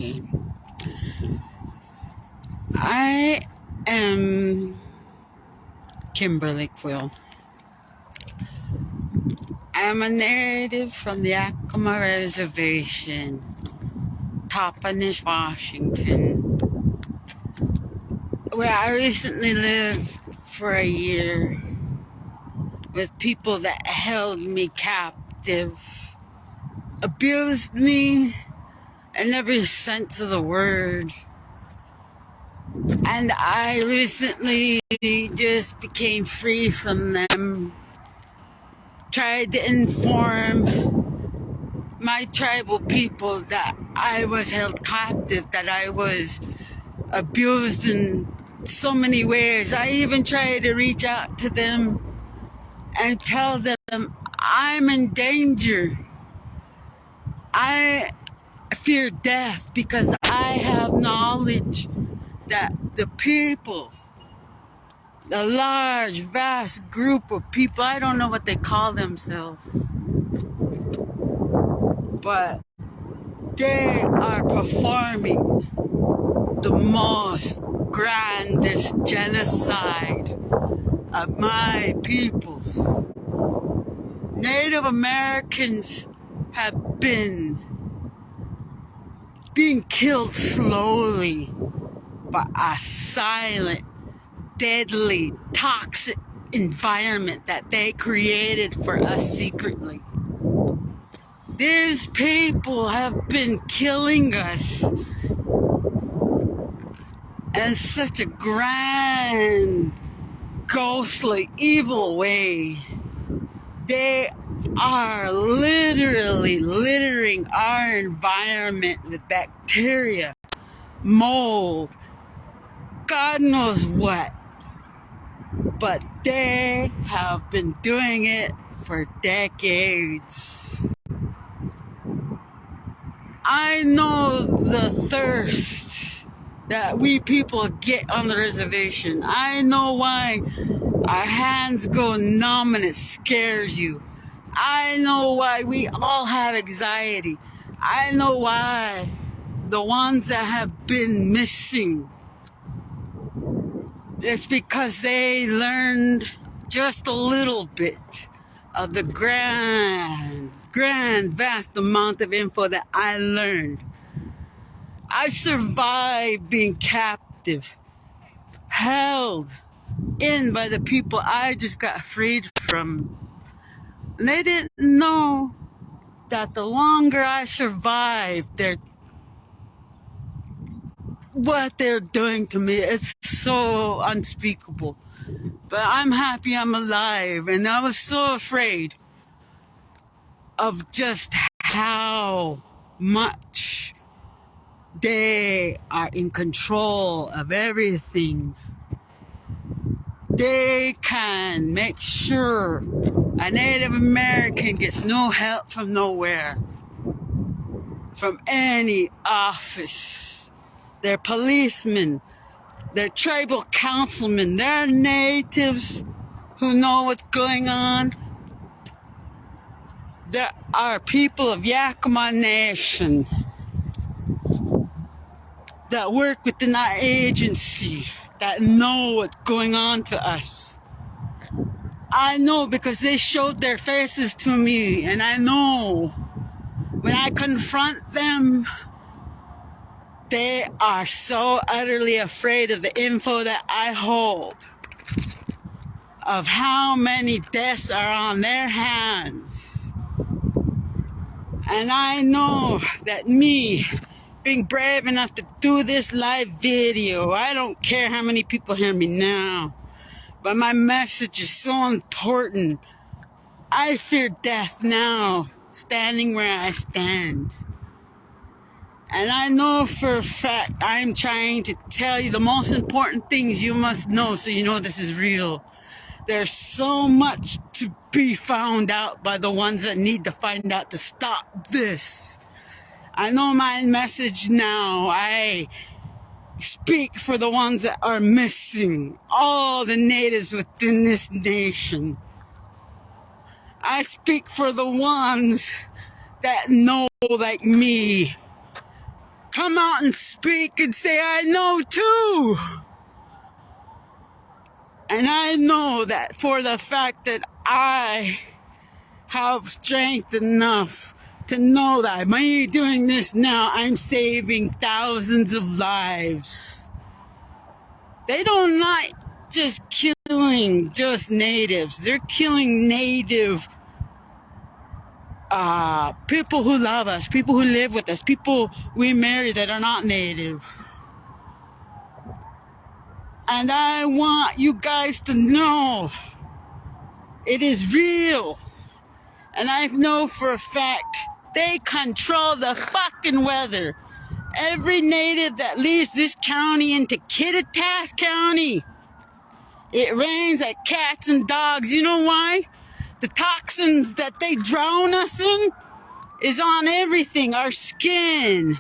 Okay. I am Kimberly Quill. I'm a native from the Yakama Reservation, Toppenish, Washington, where I recently lived for a year with people that held me captive, abused me in every sense of the word. And I recently just became free from them. Tried to inform my tribal people that I was held captive, that I was abused in so many ways. I even tried to reach out to them and tell them I'm in danger. I fear death because I have knowledge that the people, the large, vast group of people, I don't know what they call themselves, but they are performing the most grandest genocide of my people. Native Americans have been being killed slowly by a silent, deadly, toxic environment that they created for us secretly. These people have been killing us in such a grand, ghostly, evil way. They are literally littering our environment with bacteria, mold, God knows what. But they have been doing it for decades. I know the thirst that we people get on the reservation. I know why our hands go numb and it scares you. I know why we all have anxiety. I know why the ones that have been missing, it's because they learned just a little bit of the grand, vast amount of info that I learned. I survived being captive, held in by the people I just got freed from. And they didn't know that the longer I survived, what they're doing to me, it's so unspeakable. But I'm happy I'm alive, and I was so afraid of just how much they are in control of everything. They can make sure a Native American gets no help from nowhere, from any office. They're policemen, they're tribal councilmen, they're natives who know what's going on. There are people of Yakama Nation that work within our agency that know what's going on to us. I know because they showed their faces to me, and I know when I confront them, they are so utterly afraid of the info that I hold, of how many deaths are on their hands. And I know that me being brave enough to do this live video, I don't care how many people hear me now, but my message is so important. I fear death now, standing where I stand. And I know for a fact I'm trying to tell you the most important things you must know so you know this is real. There's so much to be found out by the ones that need to find out to stop this. I know my message now. I speak for the ones that are missing, all the natives within this nation. I speak for the ones that know, like me, come out and speak and say, I know too. And I know that for the fact that I have strength enough to know that by doing this now, I'm saving thousands of lives. They don't not just killing just natives. They're killing native people who love us, people who live with us, people we marry that are not native. And I want you guys to know it is real. And I know for a fact they control the fucking weather. Every native that leaves this county into Kittitas County, it rains like cats and dogs. You know why? The toxins that they drown us in is on everything. Our skin,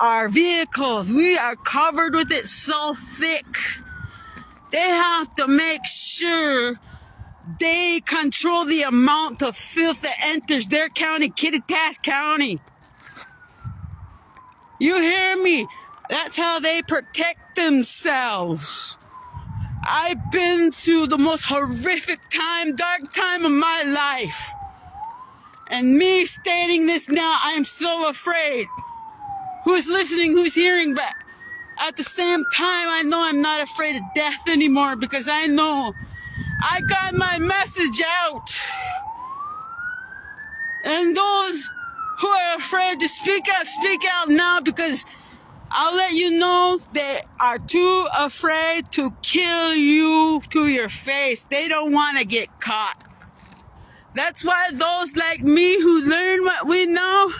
our vehicles, we are covered with it so thick. They have to make sure they control the amount of filth that enters their county, Kittitas County. You hear me? That's how they protect themselves. I've been through the most horrific time, dark time of my life. And me stating this now, I'm so afraid. Who's listening, who's hearing, but at the same time, I know I'm not afraid of death anymore because I know I got my message out. And those who are afraid to speak out now because I'll let you know they are too afraid to kill you to your face. They don't want to get caught. That's why those like me who learn what we know,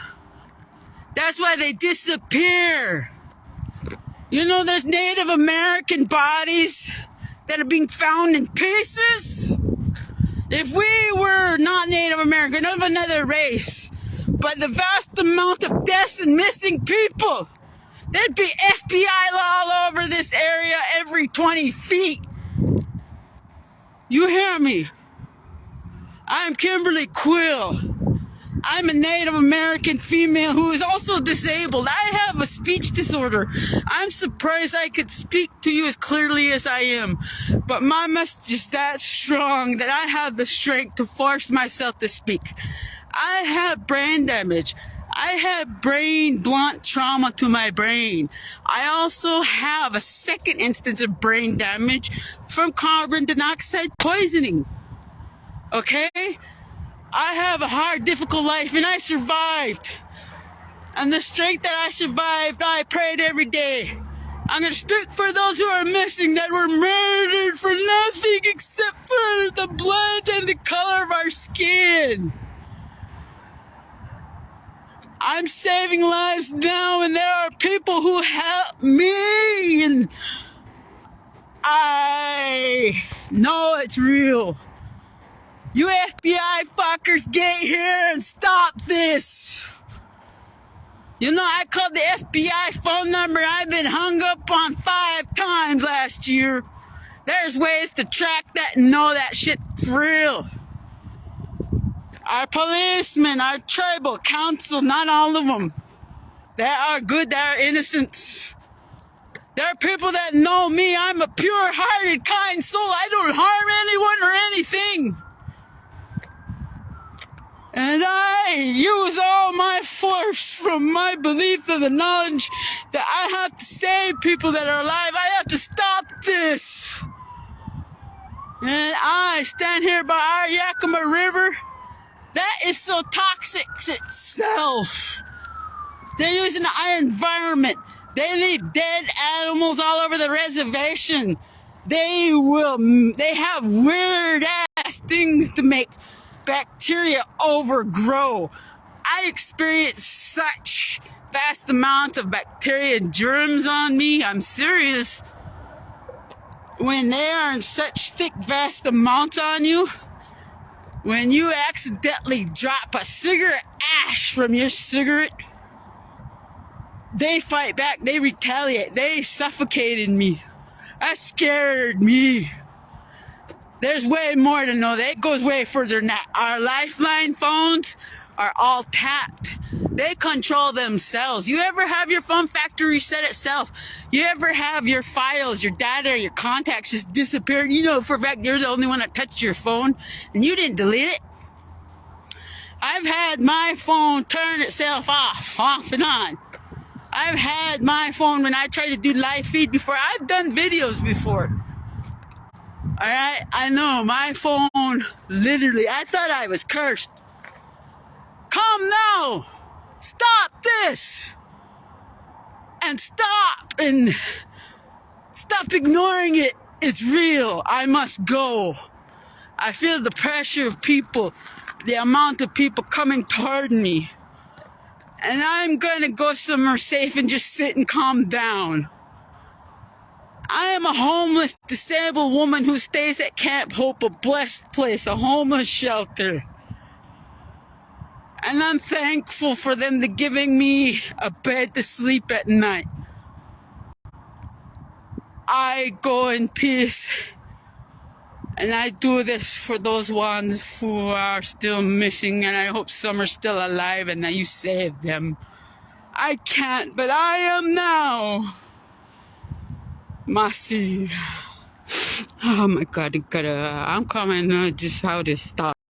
that's why they disappear. You know, there's Native American bodies that are being found in pieces. If we were not Native American, of another race, but the vast amount of deaths and missing people, there'd be FBI all over this area every 20 feet. You hear me? I'm Kimberly Quill. I'm a Native American female who is also disabled. I have a speech disorder. I'm surprised I could speak to you as clearly as I am. But my message is that strong that I have the strength to force myself to speak. I have brain damage. I have brain blunt trauma to my brain. I also have a second instance of brain damage from carbon dioxide poisoning. Okay? I have a hard, difficult life, and I survived. And the strength that I survived, I prayed every day. I'm going to speak for those who are missing that were murdered for nothing except for the blood and the color of our skin. I'm saving lives now, and there are people who help me, and I know it's real. You FBI fuckers, get here and stop this. You know, I called the FBI phone number I've been hung up on 5 times last year. There's ways to track that and know that shit's real. Our policemen, our tribal council, not all of them. They are good, they are innocent. There are people that know me. I'm a pure-hearted, kind soul. I don't harm anyone or anything. And I use all my force from my belief and the knowledge that I have to save people that are alive. I have to stop this. And I stand here by our Yakama River. That is so toxic itself. They're using our environment. They leave dead animals all over the reservation. They have weird ass things to make bacteria overgrow. I experienced such vast amounts of bacteria and germs on me. I'm serious. When they are in such thick, vast amounts on you, when you accidentally drop a cigarette ash from your cigarette, they fight back, they retaliate, they suffocated me. That scared me. There's way more to know. That goes way further than that. Our lifeline phones are all tapped. They control themselves. You ever have your phone factory reset itself? You ever have your files, your data, your contacts just disappear? You know for a fact you're the only one that touched your phone and you didn't delete it? I've had my phone turn itself off and on. I've had my phone when I try to do live feed before. I've done videos before. Alright? I know, my phone, literally, I thought I was cursed. Come now! Stop this! And stop ignoring it. It's real. I must go. I feel the pressure of people, the amount of people coming toward me. And I'm gonna go somewhere safe and just sit and calm down. I am a homeless, disabled woman who stays at Camp Hope, a blessed place, a homeless shelter. And I'm thankful for them to giving me a bed to sleep at night. I go in peace. And I do this for those ones who are still missing, and I hope some are still alive and that you save them. I can't, but I am now. Massive. Oh my God, I'm coming, just how to stop.